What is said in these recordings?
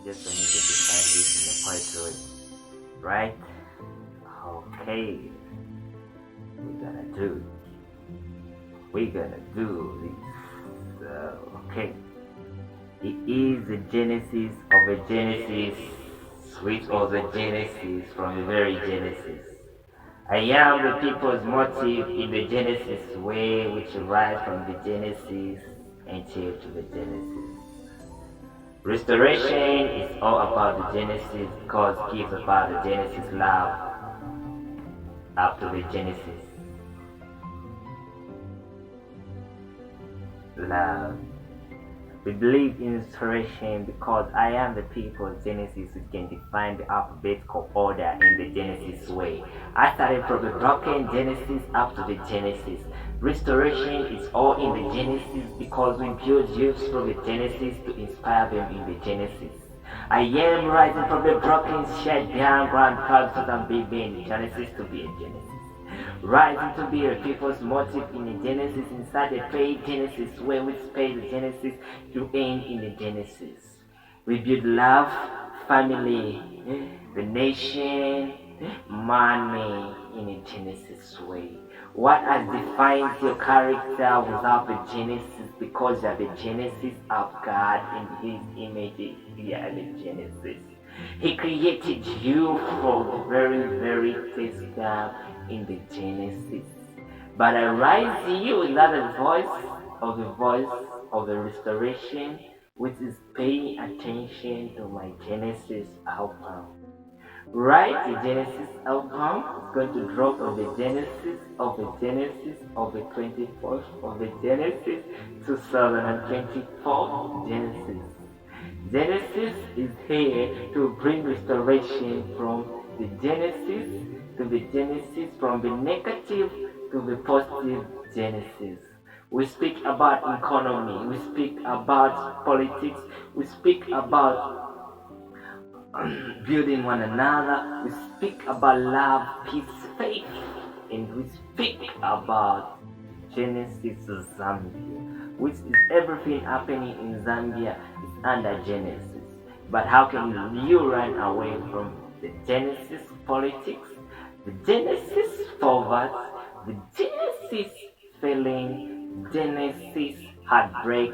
Just need to define this in the poetry, right? Okay, we're gonna do. We're gonna do this. Okay, it is the genesis of a genesis, which was a genesis from the very genesis. I am the people's motive in the genesis way, which arrives from the genesis until to the genesis. Restoration is all about the Genesis because it gives about the Genesis love after the Genesis. Love. We believe in restoration because I am the people's Genesis who can define the alphabetical order in the Genesis way. I started from the broken Genesis up to the Genesis. Restoration is all in the Genesis because we build youths from the Genesis to inspire them in the Genesis. I am rising from the broken shed down ground clouds that I'm in the Genesis to be a Genesis. Rising to be a people's motive in the Genesis inside the paid Genesis where we space the Genesis to end in the Genesis. We build love, family, the nation, money in a Genesis way. What has defined your character without the Genesis because you are the Genesis of God in His image. You are the Genesis. He created you from the very first time in the Genesis. But I rise to you without the voice of the restoration, which is paying attention to my Genesis album. Right, the Genesis album is going to drop on the Genesis of the 24th of the Genesis 2024 Genesis. Genesis is here to bring restoration from the Genesis to the Genesis, from the negative to the positive Genesis. We speak about economy, we speak about politics, we speak about building one another, we speak about love, peace, faith, and we speak about Genesis of Zambia, which is everything happening in Zambia is under Genesis. But how can you run away from the Genesis politics, the Genesis poverty, the Genesis failing, Genesis heartbreak,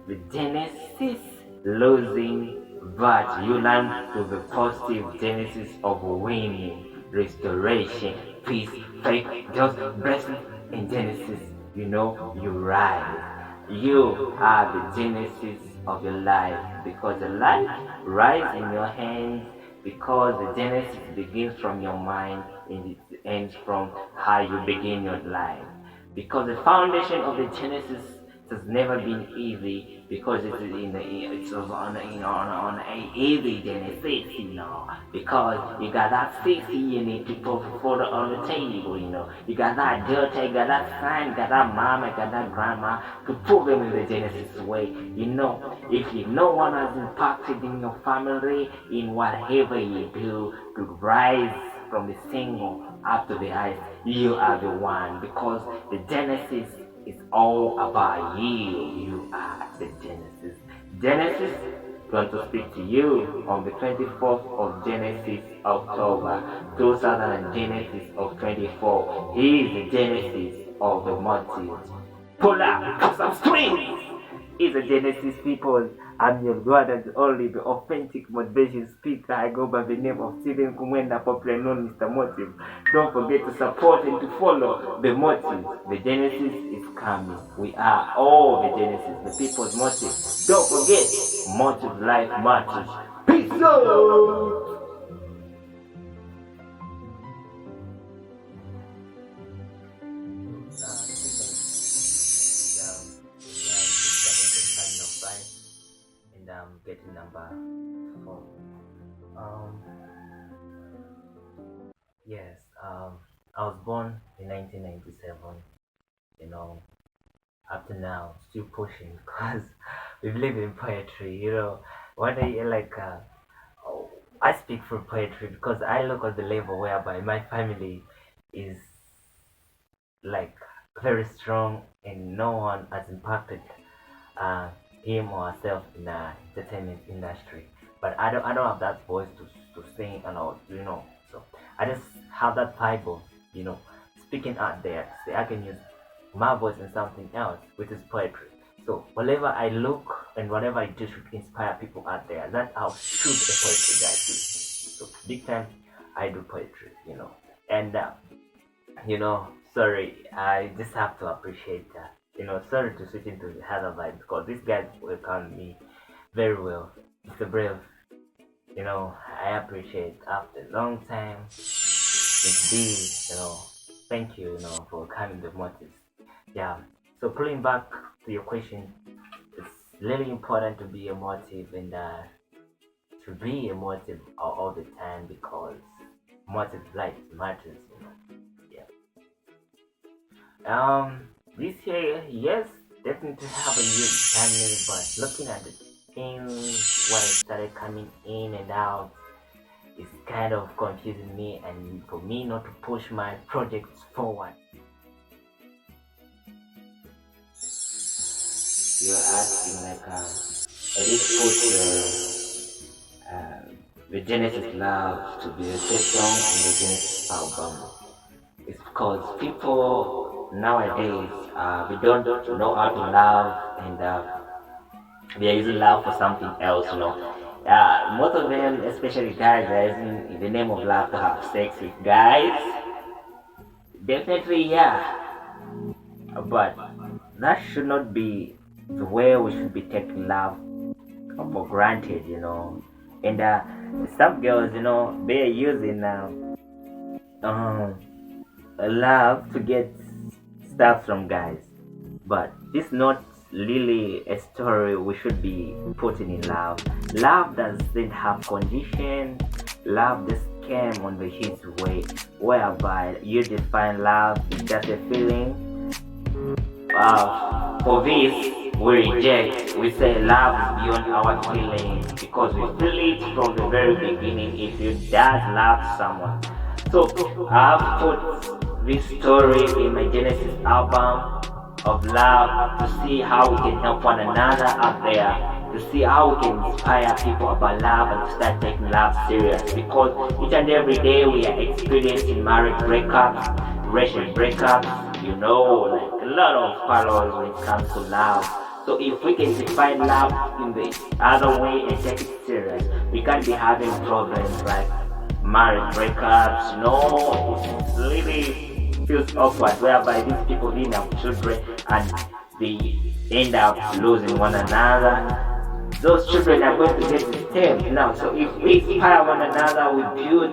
the Genesis losing, but you learn to the positive Genesis of winning, restoration, peace, faith, just blessing in Genesis. You know, you rise. You are the Genesis of your life because the life rises in your hands because the Genesis begins from your mind and it ends from how you begin your life. Because the foundation of the Genesis has never been easy because it's on a easy Genesis, because you got that safety you need to put food on the table, you got that daughter, you got that son, you got that mama, you got that grandma to put them in the Genesis way. If no one has impacted in your family in whatever you do to rise from the single up to the highest, you are the one because the Genesis is all about you. You are the Genesis. Genesis going to speak to you on the 24th of Genesis, October 2000 Genesis of 24. He is the Genesis of the motives. Pull up some strings. Is a Genesis people. I'm your God and only the authentic motivation speaker. I go by the name of Stephen Kumwenda, popularly known as Motive. Don't forget to support and to follow the motive. The Genesis is coming. We are all the Genesis, the people's motive. Don't forget, motive life matters. Peace out! Getting number 4. Yes, I was born in 1997. Up to now, still pushing because we believe in poetry. One day, I speak for poetry because I look at the level whereby my family is like very strong and no one has impacted him or herself in the entertainment industry. But I don't have that voice to sing and all, So I just have that vibe of, you know, speaking out there. Say I can use my voice in something else, which is poetry. So whatever I look and whatever I do should inspire people out there. That's how should a poetry guy do. So big time, I do poetry. And sorry, I just have to appreciate that. Sorry to switch into the other vibe because these guys welcomed me very well. Mr. Brave, I appreciate after a long time. It's been, thank you, for coming the motives. Yeah. So pulling back to your question, it's really important to be a motive and to be a motive all the time because motive life matters. Yeah. This year, yes, definitely have a huge journey, but looking at the things, what I started coming in and out, is kind of confusing me, and for me not to push my projects forward. You're asking like, I did put the Genesis Love to be a song in the Genesis album. It's because people nowadays we don't know how to love and we are using love for something else. Most of them, especially guys, are using in the name of love to have sex with guys. Definitely, yeah, but that should not be the way we should be taking love for granted. And some girls, they are using um, love to get stuff from guys, but this not really a story we should be putting in love. Love doesn't have condition. Love just came on the his way, whereby you define love is just a feeling. For this, we reject. We say love is beyond our feeling because we feel it from the very beginning. If you does love someone, so I've put this story in my Genesis album of love to see how we can help one another out there, to see how we can inspire people about love and to start taking love serious because each and every day we are experiencing marriage breakups, relationship breakups, like a lot of parallels when it comes to love. So if we can define love in the other way and take it serious, we can't be having problems like marriage breakups. It really feels awkward whereby these people didn't have children and they end up losing one another. Those children are going to get disturbed now. So if we inspire one another, we build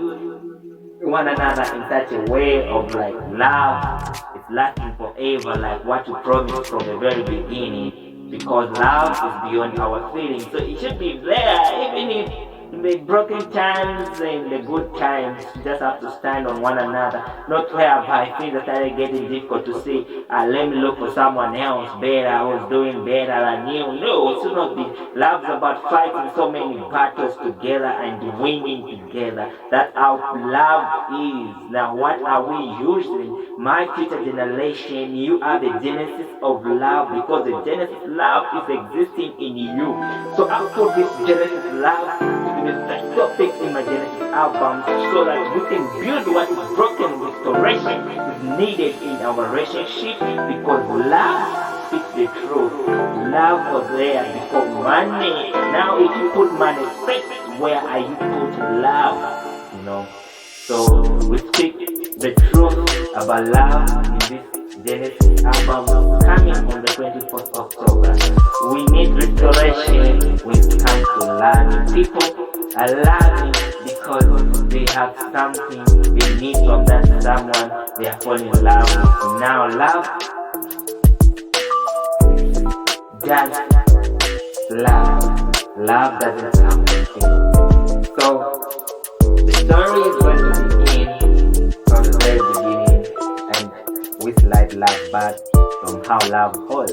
one another in such a way of like love, it's lasting forever, like what you promised from the very beginning. Because love is beyond our feelings, so it should be there, even if in the broken times and the good times, you just have to stand on one another. Not whereby things are started getting difficult to say, let me look for someone else better, who's doing better than you. No, it should not be. Love's about fighting so many battles together and winning together. That's how love is. Now, what are we using? My future generation, you are the genesis of love because the genesis love is existing in you. So I put this genesis love the topic in my Genesis album so that we can build what is broken. Restoration is needed in our relationship because love speaks the truth. Love was there before money. Now if you put money first, where are you putting love? So we speak the truth about love in this Genesis album coming on the 24th of October. We need restoration when it comes to learning. People are learning because they have something they need from that someone they are falling in love with. Now love just love. Love doesn't come with it. So the story is going to begin from the very beginning and we slide love back from how love was.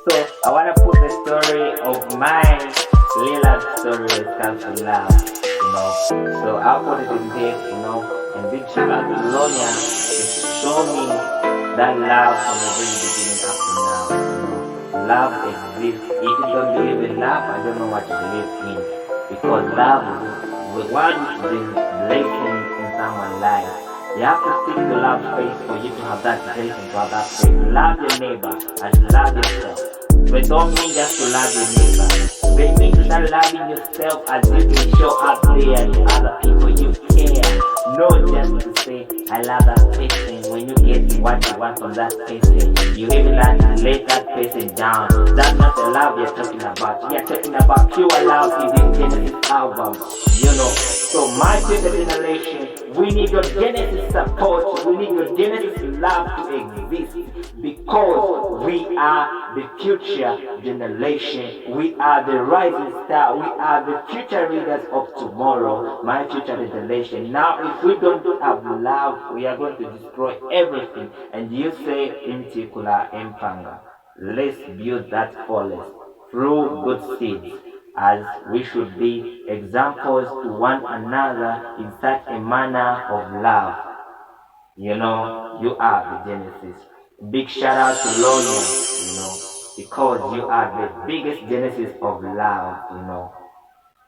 So I want to put the story of my love story when it comes to love, So I'll put it in this, and big shout out to Lonia to show me that love from the very beginning up to now. love exists. If you don't believe in love, I don't know what you believe in. Because love is what brings blessing in someone's life. You have to seek the love space for you to have that blessing, to have that faith. Love your neighbor as you love yourself. But don't mean just to love your neighbor. But it means to start loving yourself as you can show up there to other people you care. Not just to say, I love that person. When you get what you want from that person, you even like to let that person down. That's not the love you're talking about. You're talking about pure love in this Genesis album. You know. So my future generation, we need your Genesis support. We need your Genesis love to exist. Because we are the future generation. We are the rising star. We are the future leaders of tomorrow. My future generation. Now, if we don't have love, we are going to destroy everything. And you say, Imtikula Empanga, let's build that forest through good seeds, as we should be examples to one another in such a manner of love. You know, you are the Genesis. Big shout out to Lonia, you know, because you are the biggest Genesis of love, you know.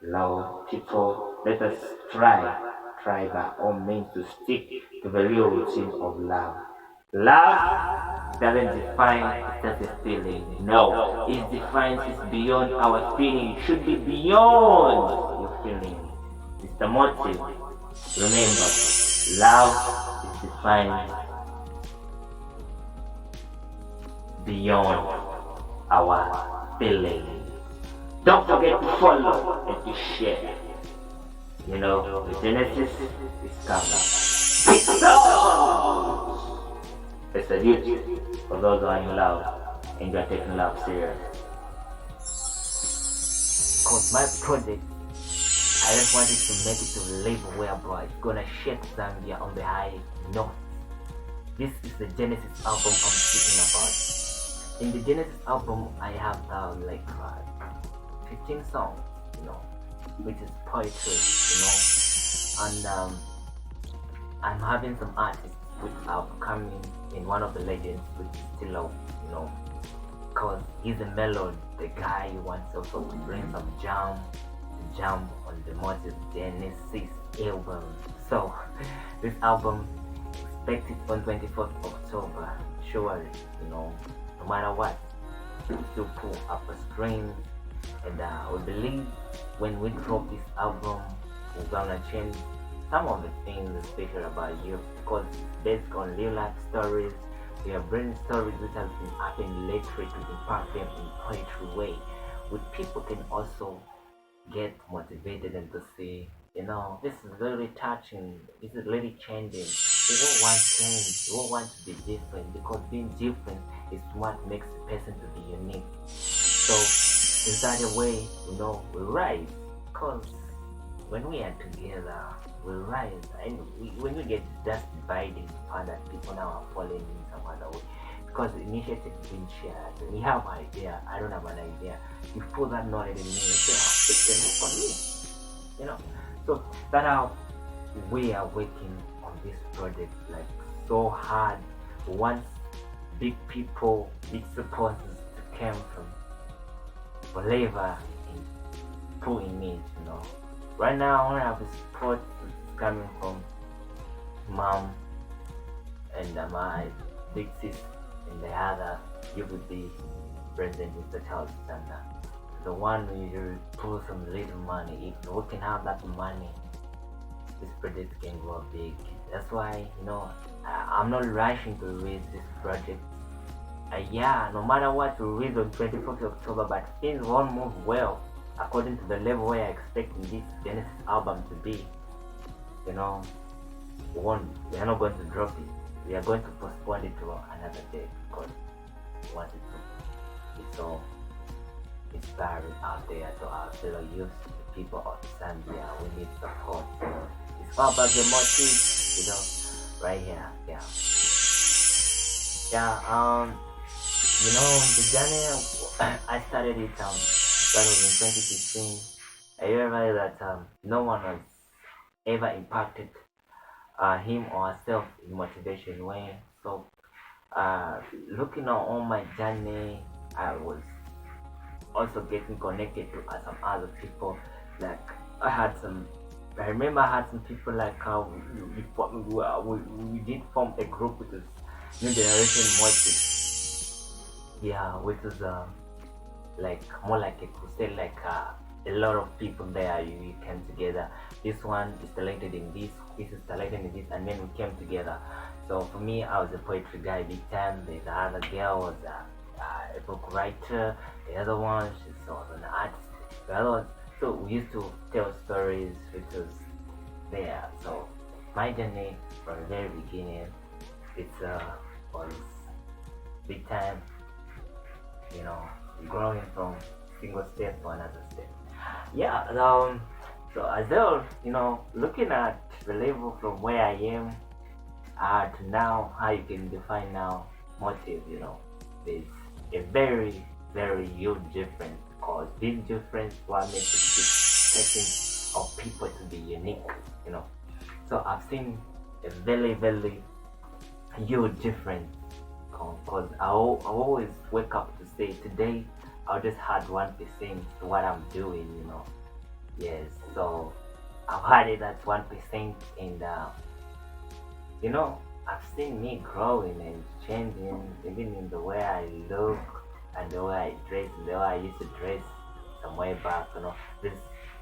Love, people, let us try by all means to stick to the real routine of love. Love doesn't define it's just a feeling. No, it defines it's beyond our feeling. It should be beyond your feeling. It's the motive. Remember, love is defined beyond our feeling. Don't forget to follow and to share. You know, the Genesis is coming. Peace out! It's a duty for those who are in love and you are taking love serious. Because my project, I just wanted to make it to a level whereby it's gonna shake Zambia on the high note. This is the Genesis album I'm speaking about. In the Genesis album, I have 15 songs, you know, which is poetry, you know, and I'm having some artists which are coming in. One of the legends, which is Stilo, you know, because he's a melody, the guy who wants also to bring some jam on the Motives Genesis album. So this album expected on 24th October, surely, you know, no matter what, we'll still pull up a stream. And we believe when we drop this album, we're gonna change some of the things special about you, because it's based on real life stories. We are bringing stories which have been happening lately to impact them in poetry way, which people can also get motivated and to see, you know, this is really touching, this is really changing. We won't want change, we won't want to be different, because being different is what makes the person to be unique. So in such a way, you know, we rise, because when we are together, we rise. And when we get just divided, find that people now are falling in some other way, because the initiative is being shared. When you have an idea, I don't have an idea, you put that knowledge in me and say, oh, it can work on me, you know. So that's how we are working on this project, like so hard. Once big people, big supporters to come from whatever in pulling me, you know. Right now, I only have the support coming from mom and my big sis, and the other you would be President Mr. Charles Sanda, the one who usually pull some little money. If we can have that money, this project can go big. That's why, you know, I'm not rushing to release this project. Yeah, no matter what, we release on 24th October, but things won't move well according to the level where I expect this Genesis album to be. You know, we are not going to drop it. We are going to postpone it to another day, because we want it to be so inspiring out there to our fellow youth, the people of Zambia. We need support. It's all about the motives, you know, right here. Yeah. You know, the journey I started it that was in 2015. I realized that no one has ever impacted him or herself in motivation way. So looking at all my journey, I was also getting connected to some other people. Like I had some, I remember I had some people like we did form a group with this new generation motives. Yeah, which is like more like a crusade, like a lot of people there. You came together. This one is talented in this is talented in this, and then we came together. So for me, I was a poetry guy big time. The other girl was a book writer. The other one, she was an artist. The other one, so we used to tell stories, which was there. So my journey from the very beginning, it's was big time, you know, growing from single step to another step. Yeah, so as well, you know, looking at the level from where I am to now, how you can define now motive, you know, there's a very, very huge difference, because this difference what makes it expecting of people to be unique, you know. So I've seen a very, very huge difference, because I always wake up to say today I'll just add 1% to what I'm doing, you know. Yes, so I've added that 1%, and you know, I've seen me growing and changing, even in the way I look and the way I dress, the way I used to dress some way back, you know. There's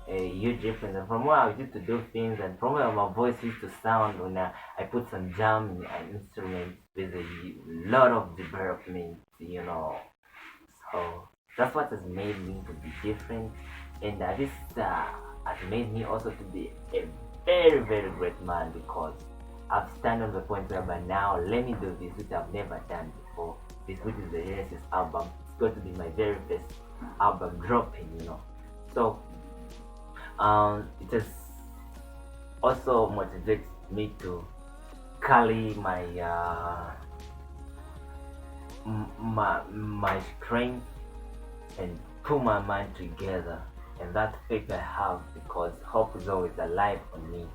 a huge difference, and from where I used to do things, and from where my voice used to sound when I put some jam and instruments. There's a lot of development, you know. So that's what has made me to be different, and this has made me also to be a very, very great man, because I've stand on the point where by now let me do this which I've never done before. This which is the Genesis album. It's going to be my very first album dropping, you know. So it has also motivates me to carry my my strength and put my mind together, and that faith I have, because hope is always alive on me,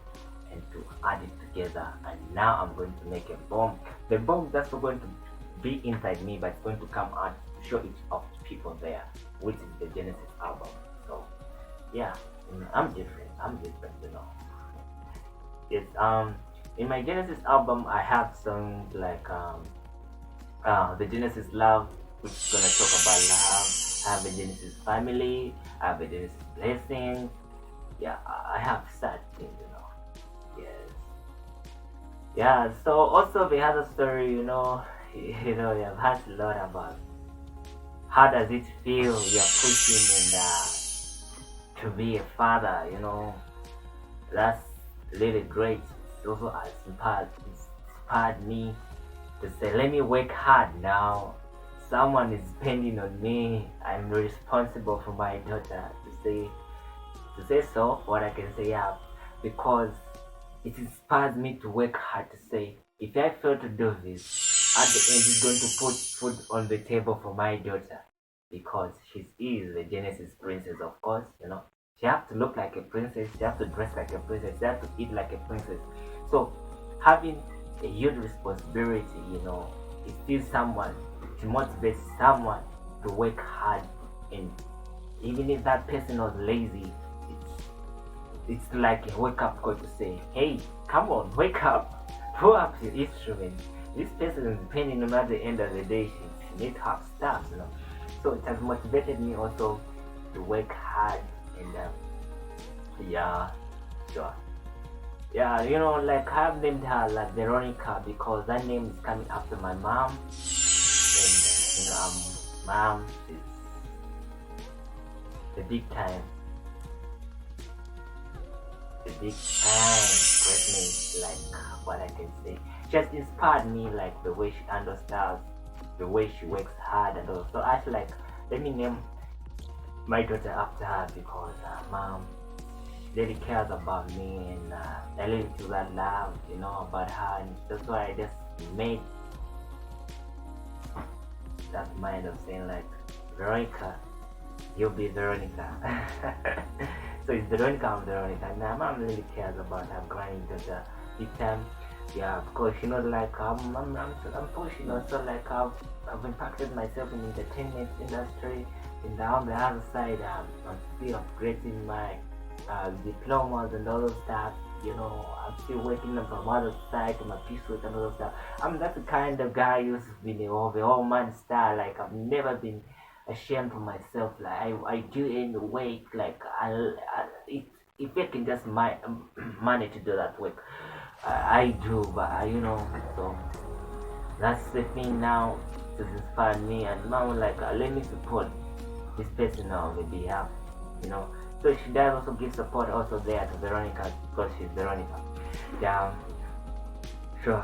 and to add it together. And now I'm going to make a bomb. The bomb that's not going to be inside me, but it's going to come out to show it off to people there, which is the Genesis album. So yeah, I'm different. I'm different, you know. It's in my Genesis album I have songs like the Genesis Love, which is gonna talk about love. I have a Genesis Family. I have a Genesis Blessing. Yeah, I have sad things, you know. Yes. Yeah. So also the other story, you know, I've heard a lot about how does it feel you're pushing and to be a father, you know. That's really great. It also has inspired me to say, let me work hard now. Someone is depending on me. I'm responsible for my daughter, to say so. What I can say, yeah, because it inspires me to work hard, to say if I fail to do this, at the end it's going to put food on the table for my daughter, because she is the Genesis princess, of course, you know. She have to look like a princess, she have to dress like a princess, she have to eat like a princess. So having a huge responsibility, you know, it feels someone, to motivate someone to work hard, and even if that person was lazy, it's like a wake up call to say, hey, come on, wake up, pull up your instrument. This person is depending on at the end of the day, she needs to have stuff, you know. So it has motivated me also to work hard, and yeah, sure. Yeah, you know, like I've named her like Veronica because that name is coming after my mom, and mom is the big time, greatness, like what I can say. She has inspired me, like the way she understands, the way she works hard, and all. So I feel like let me name my daughter after her, because mom really cares about me, and I really feel that love, you know, about her, and that's why I just made that mind of saying like, Veronica, you'll be Veronica. So it's Veronica and Veronica. And my mom really cares about her granddaughter big time. Yeah, of course, like I'm pushing also, like I've impacted myself in entertainment industry. And on the other side, I'm still upgrading my diplomas and all those stuff. I'm still working on my mother's side, my piece work and all those stuff. I'm that the kind of guy who's been of the all man style. Like I've never been ashamed of myself. Like I do any work. Like if I can just manage to do that work, I do. But so that's the thing now to inspire me. And now, like, let me support this person on the behalf, you know. So she does also give support also there to Veronica because she's Veronica. Yeah, sure.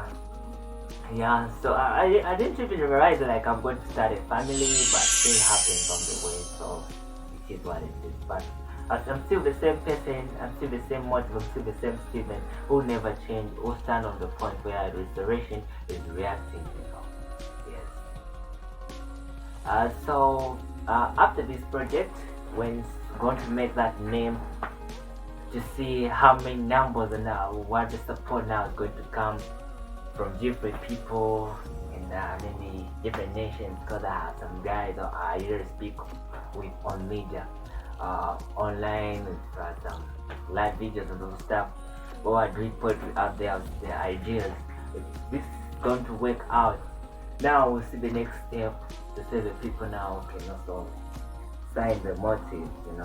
Yeah, so I didn't even realize like I'm going to start a family, but things happen on the way, so it is what it is. But I'm still the same person, I'm still the same motive, I'm still the same Steven who never change, who stand on the point where restoration is reacting, Yes. After this project, when going to make that name to see how many numbers and what the support now is going to come from different people in many different nations, because I have some guys I either speak with on media, online, with some live videos and those stuff, or I do poetry out there with the ideas. If this is going to work out, now we'll see the next step to say the people now can also sign the motives, and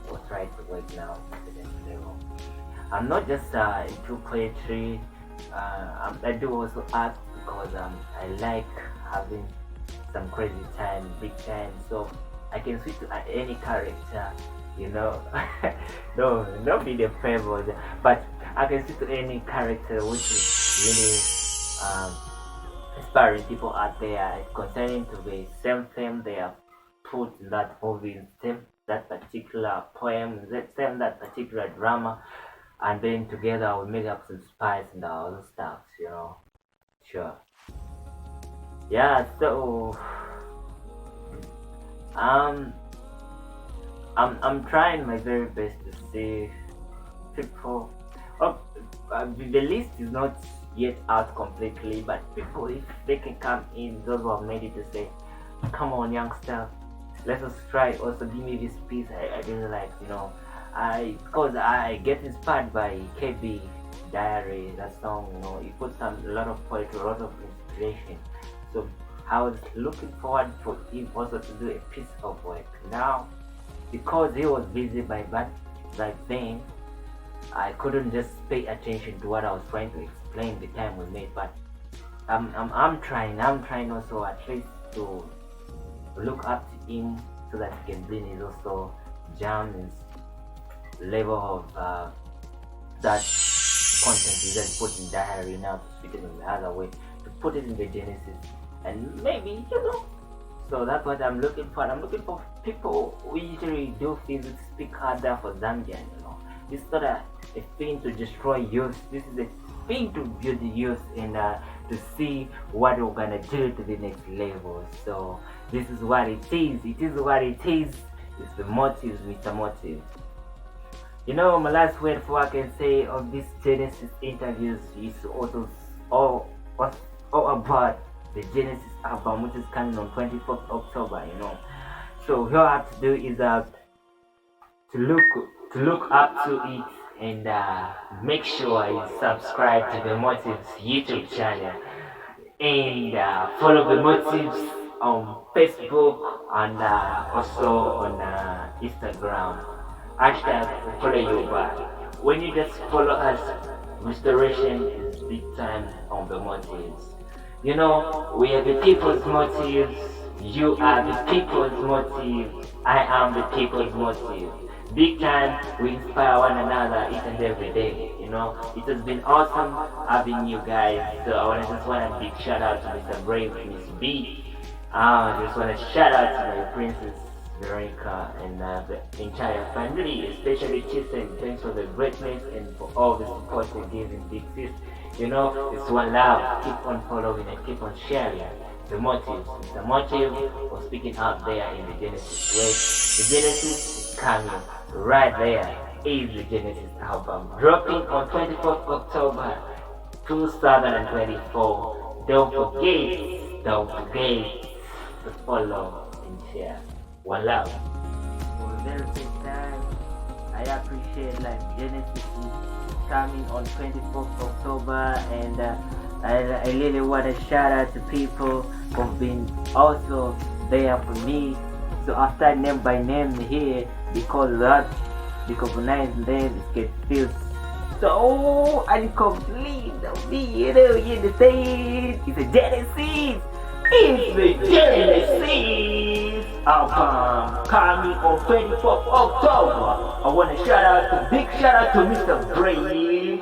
we'll try to work now to the next level. I'm not just into poetry. I do also act because I like having some crazy time, big time, so I can switch to any character, no, not be the favor, but I can switch to any character, which is really inspiring people out there concerning to the same theme they have put in that movie, same that particular poem, that particular drama, and then together we make up some spice and other stuff, Sure. Yeah, so um I'm trying my very best to see people. Oh, the list is not yet out completely, but people, if they can come in, those who have made it, to say, come on, youngster, let us try. Also, give me this piece. I really like, because I get inspired by KB Diary, that song. He puts a lot of poetry, a lot of inspiration. So I was looking forward for him also to do a piece of work. Now, because he was busy by then, I couldn't just pay attention to what I was trying to explain the time we made. But I'm trying also at least to look up to him so that he can bring his also jam his level of that content he just put in diary, now to speak it in the other way, to put it in the Genesis, and maybe so that's what I'm looking for. I'm looking for people who usually do things to speak harder for Zambia, This is not a thing to destroy youth. This is a thing to build the youth and to see what we're gonna do to the next level. So this is what it is. It is what it is. It's the motives, Mr. Motive. My last word for I can say of this Genesis interviews is also all about the Genesis album, which is coming on 24th October. So all I have to do is to look up to it and make sure you subscribe to the Motives YouTube channel and follow the Motives on Facebook and also on Instagram. Hashtag follow you back. When you just follow us, restoration is big time on the Motives. We are the people's motives. You are the people's motive. I am the people's motive. Big time, we inspire one another each and every day. It has been awesome having you guys. So I just want a big shout out to Mr. Brave, Miss B. I just want to shout out to my princess Veronica and the entire family, especially Chisen. Thanks for the greatness and for all the support you give in Big Sis. It's one love. Keep on following and keep on sharing the motives. The motive for speaking out there in the Genesis way. The Genesis is coming right there. Is the Genesis album dropping on 24th October. 2024. Don't forget to follow and share. One love. For the very first time, I appreciate like Genesis is coming on 24th October, and I really want to shout out to people who've been also there for me. So after name by name here, because that recognize them, it feels so incomplete. You know, you understand? It's a Genesis. It's the Genesis album coming on 24th October. I want to big shout out to Mr. Brave.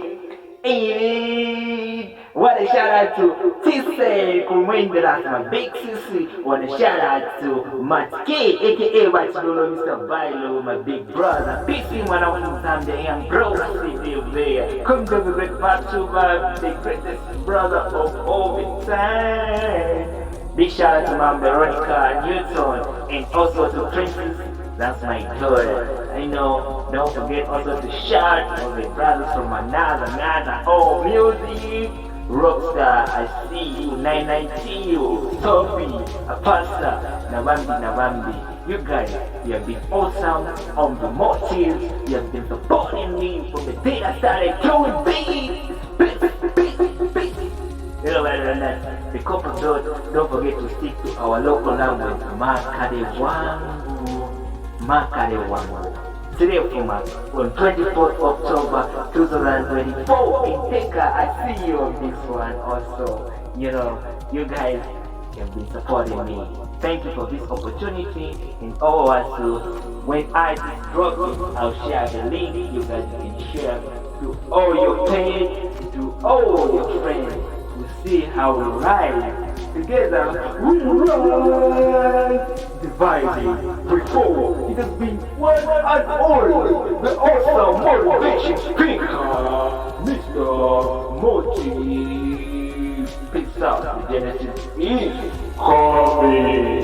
And what a shout out to Tisse Kumwenderas, my big sissy. What a shout out to Matt K, aka Bachelor, Mr. Bailo, my big brother. Peace in when I'm from Zambia, young bro, city of there. Come to the great Bachelor, the greatest brother of all time. Big shout out to Mom Veronica Newton, and also to Princess. That's my daughter. I know. Don't forget also to shout all the brothers from another. Oh, music. Rockstar, I see you. 990, Toby, Apasta, Navambi. You guys, you have been awesome on the motives. You have been supporting me from the day I started throwing beats. Better than that, the couple don't forget to stick to our local language, Makarewangu. Today from us on 24th October 2024 in Teka. I see you on this one also. You know, you guys have been supporting me. Thank you for this opportunity, and all also when I drop it, I'll share the link. You guys can share to all your page, to all your friends. We see how we ride together. We ride divided before. It has been one and only the awesome motivation speaker, Mr. Motives. Peace out. Genesis is coming.